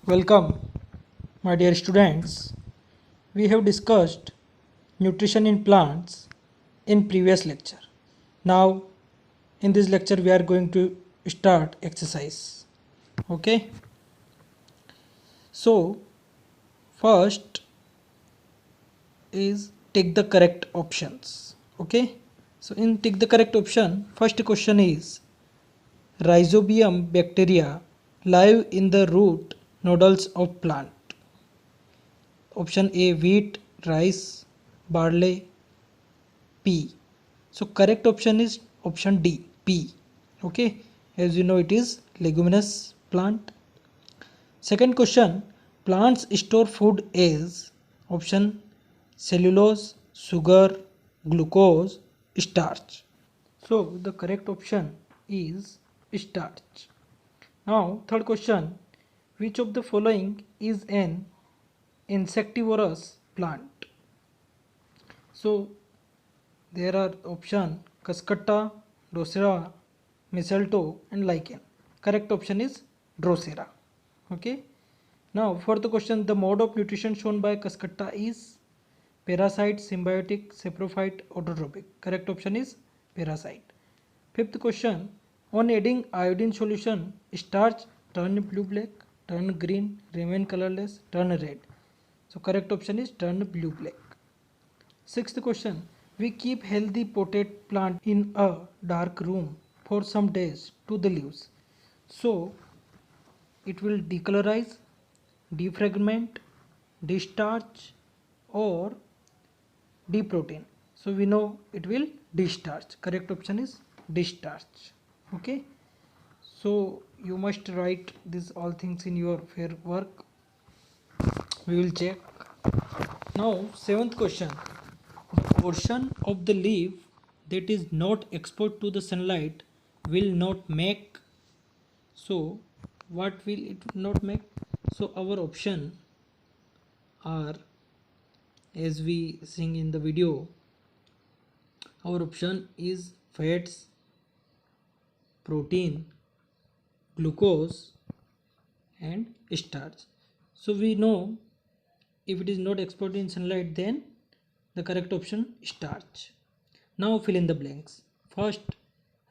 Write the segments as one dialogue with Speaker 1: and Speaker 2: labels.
Speaker 1: Welcome, my dear students. We have discussed nutrition in plants in previous lecture. Now, in this lecture, we are going to start exercise. Okay. So, first is take the correct options. Okay. So, in take the correct option, first question is Rhizobium bacteria live in the root nodules of plant. Option A wheat, rice, barley, pea. So correct option is option D, pea. Okay, as you know it is leguminous plant. Second question, plants store food as option cellulose, sugar, glucose, starch. So the correct option is starch. Now third question, which of the following is an insectivorous plant? So there are option Cuscuta, Drosera, Mistletoe and Lichen. Correct option is Drosera. Okay. Now for the question, the mode of nutrition shown by Cuscuta is parasite, symbiotic, saprophyte, autotrophic. Correct option is parasite. Fifth question, on adding iodine solution, starch turn blue black, turn green, remain colorless, turn red. So correct option is turn blue black. Sixth question, we keep healthy potted plant in a dark room for some days to the leaves. So it will decolorize, defragment, destarch or deprotein. So we know it will destarch. Correct option is destarch. Okay. So you must write these all things in your fair work. We will check. Now seventh question. The portion of the leaf that is not exposed to the sunlight will not make. So what will it not make? So our option are, as we sing in the video, our option is fats, protein, glucose and starch. So we know if it is not exposed in sunlight, then the correct option starch. Now fill in the blanks. First,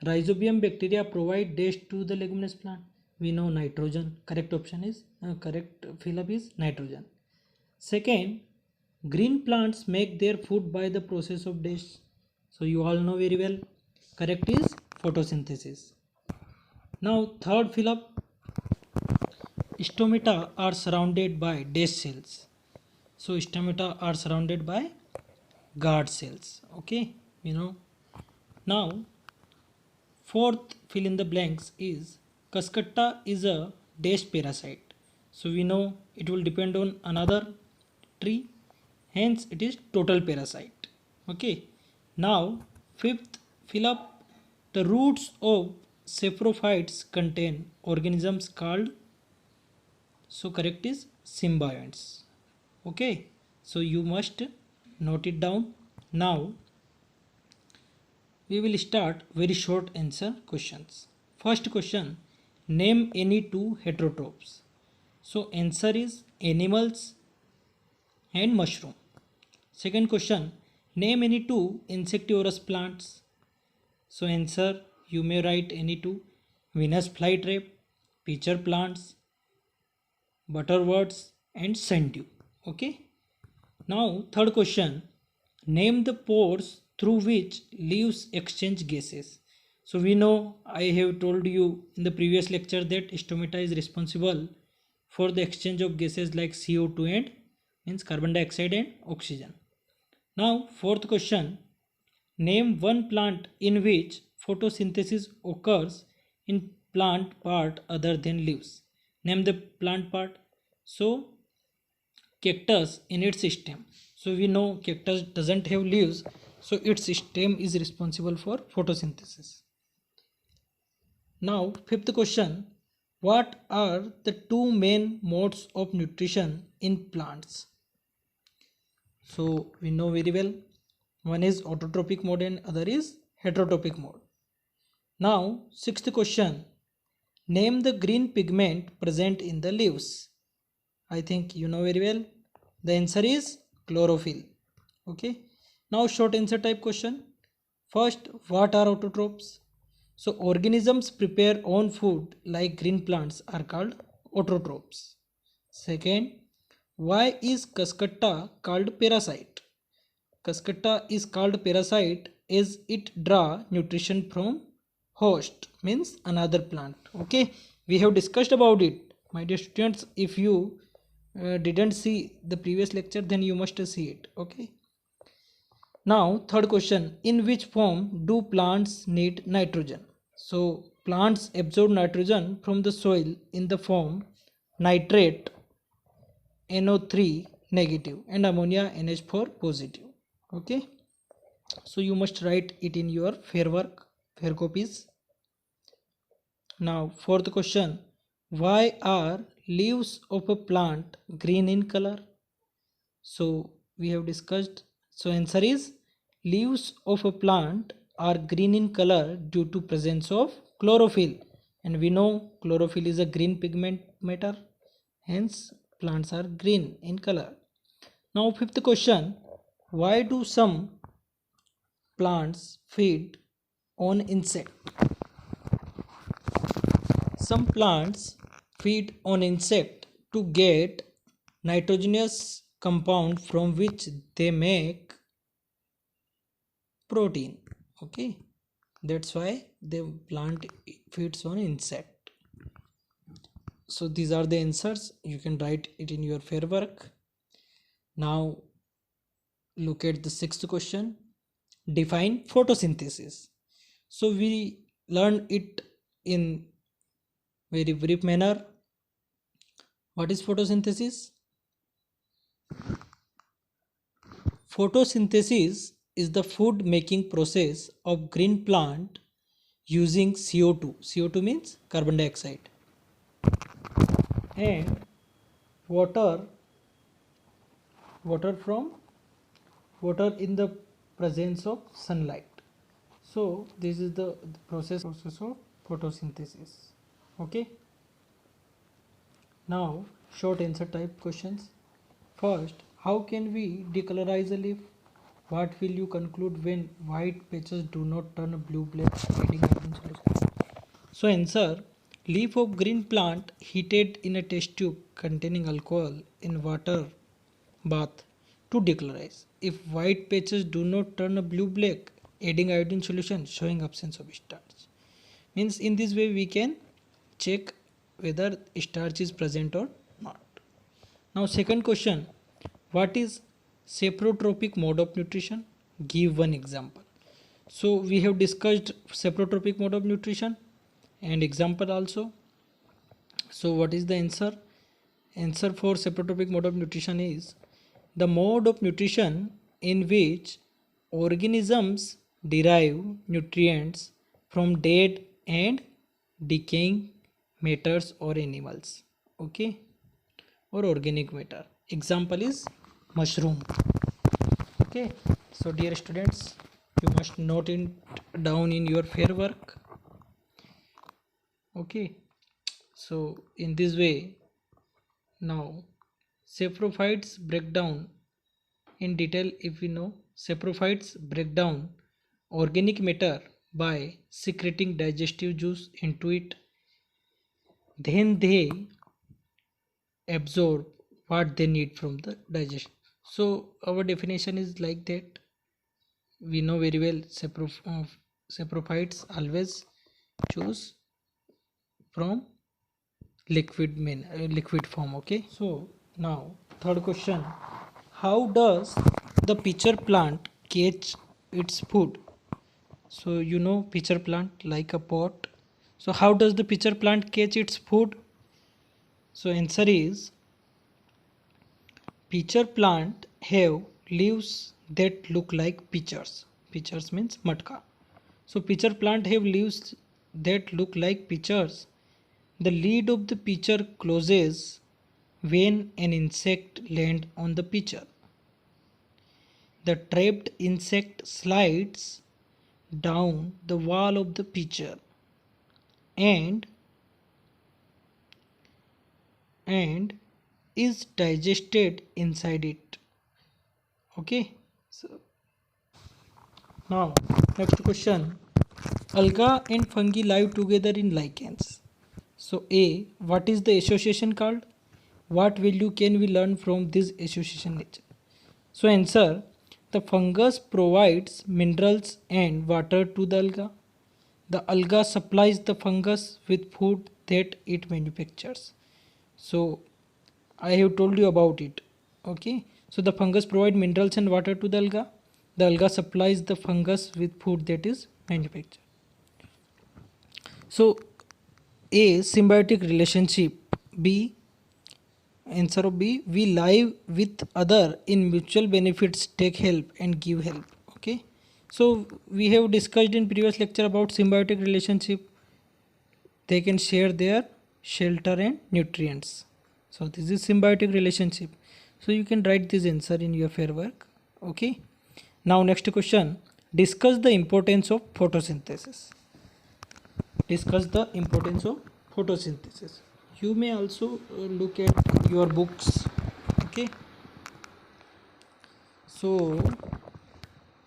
Speaker 1: rhizobium bacteria provide dash to the leguminous plant. We know nitrogen. Correct option is correct fill up is nitrogen. Second, green plants make their food by the process of dash. So you all know very well. Correct is photosynthesis. Now third fill up, stomata are surrounded by dash cells. So stomata are surrounded by guard cells. Okay, you know. Now fourth fill in the blanks is Cuscuta is a dash parasite. So we know it will depend on another tree, hence it is total parasite. Okay. Now fifth fill up, the roots of saprophytes contain organisms called, so correct is symbionts. Okay. So you must note it down. Now we will start very short answer questions. First question, name any two heterotrophs. So answer is animals and mushroom. Second question, name any two insectivorous plants. So answer, you may write any two, Venus flytrap, pitcher plants, butterworts and sundew. Okay. Now third question, name the pores through which leaves exchange gases. So we know, I have told you in the previous lecture that stomata is responsible for the exchange of gases like CO2 and means carbon dioxide and oxygen. Now fourth question, name one plant in which photosynthesis occurs in plant part other than leaves. Name the plant part. So cactus in its stem. So we know cactus doesn't have leaves, so its stem is responsible for photosynthesis. Now fifth question, what are the two main modes of nutrition in plants? So we know very well, one is autotrophic mode and other is heterotrophic mode. Now sixth question, name the green pigment present in the leaves. I think you know very well. The answer is chlorophyll. Okay. Now short answer type question. First, what are autotrophs? So organisms prepare own food like green plants are called autotrophs. Second, why is Cuscuta called parasite? Cuscuta is called parasite as it draw nutrition from host, means another plant. Okay, we have discussed about it, my dear students. If you didn't see the previous lecture, then you must see it. Okay. Now third question: in which form do plants need nitrogen? So plants absorb nitrogen from the soil in the form nitrate NO3 negative and ammonia NH4 positive. Okay, so you must write it in your fair work, fair copies. Now fourth question: why are leaves of a plant green in color? So we have discussed. So answer is leaves of a plant are green in color due to presence of chlorophyll, and we know chlorophyll is a green pigment matter, hence plants are green in color. Now fifth question: why do some plants feed on insect? Some plants feed on insect to get nitrogenous compound from which they make protein. Okay, that's why the plant feeds on insect. So these are the answers. You can write it in your fair work. Now look at the sixth question. Define photosynthesis. So we learned it in very brief manner. What is photosynthesis? Photosynthesis is the food making process of green plant using CO2. CO2 means carbon dioxide and water, water from water in the presence of sunlight. So this is the process of photosynthesis. Okay. Now short answer type questions. First, how can we decolorize a leaf? What will you conclude when white patches do not turn blue black adding iron solution? So answer: leaf of green plant heated in a test tube containing alcohol in water bath to decolorize. If white patches do not turn a blue black, adding iodine solution showing absence of starch. Means in this way we can check whether starch is present or not. Now second question: what is saprotropic mode of nutrition? Give one example. So we have discussed saprotropic mode of nutrition and example also. So what is the answer? Answer for saprotropic mode of nutrition is the mode of nutrition in which organisms derive nutrients from dead and decaying matters or animals. Okay, or organic matter. Example is mushroom. Okay, so dear students, you must note it down in your fair work. Okay, so in this way, now saprophytes break down in detail. If we know, saprophytes break down organic matter by secreting digestive juice into it, then they absorb what they need from the digestion. So our definition is like that. We know very well saprophytes always choose from liquid form. Okay, so now third question: how does the pitcher plant catch its food? So you know pitcher plant like a pot. So how does the pitcher plant catch its food? So answer is pitcher plant have leaves that look like pitchers. Pitchers means matka. So pitcher plant have leaves that look like pitchers. The lid of the pitcher closes when an insect lands on the pitcher. The trapped insect slides down the wall of the pitcher and is digested inside it. Okay, so now next question. Alga and fungi live together in lichens. So A, what is the association called? What value can we learn from this association nature? So answer, the fungus provides minerals and water to the alga. The alga supplies the fungus with food that it manufactures. So I have told you about it. Okay. So the fungus provide minerals and water to the alga. The alga supplies the fungus with food that is manufactured. So A, symbiotic relationship. B, answer of B, we live with other in mutual benefits, take help and give help. Okay. So we have discussed in previous lecture about symbiotic relationship. They can share their shelter and nutrients. So this is symbiotic relationship. So you can write this answer in your fair work. Okay. Now next question. Discuss the importance of photosynthesis. Discuss the importance of photosynthesis. You may also look at your books. Okay. So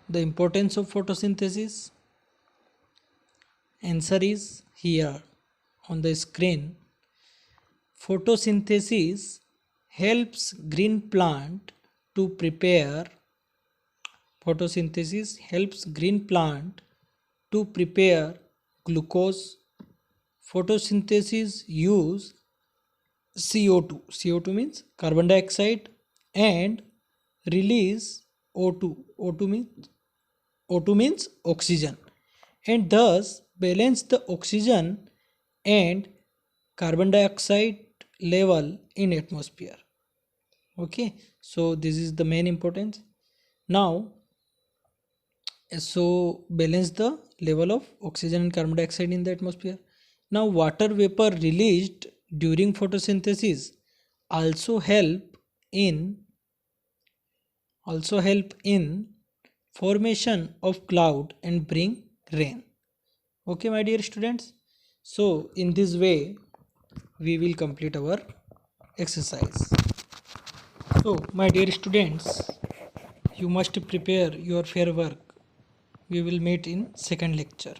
Speaker 1: the importance of photosynthesis, answer is here on the screen. Photosynthesis helps green plant to prepare photosynthesis helps green plant to prepare glucose. Photosynthesis use CO2. CO2 means carbon dioxide and release O2. O2 means oxygen, and thus balance the oxygen and carbon dioxide level in atmosphere. Okay, so this is the main importance. Now, so balance the level of oxygen and carbon dioxide in the atmosphere. Now water vapor released during photosynthesis also in help in formation of cloud and bring rain. Okay, my dear students, so in this way we will complete our exercise. So my dear students, you must prepare your fair work. We will meet in second lecture.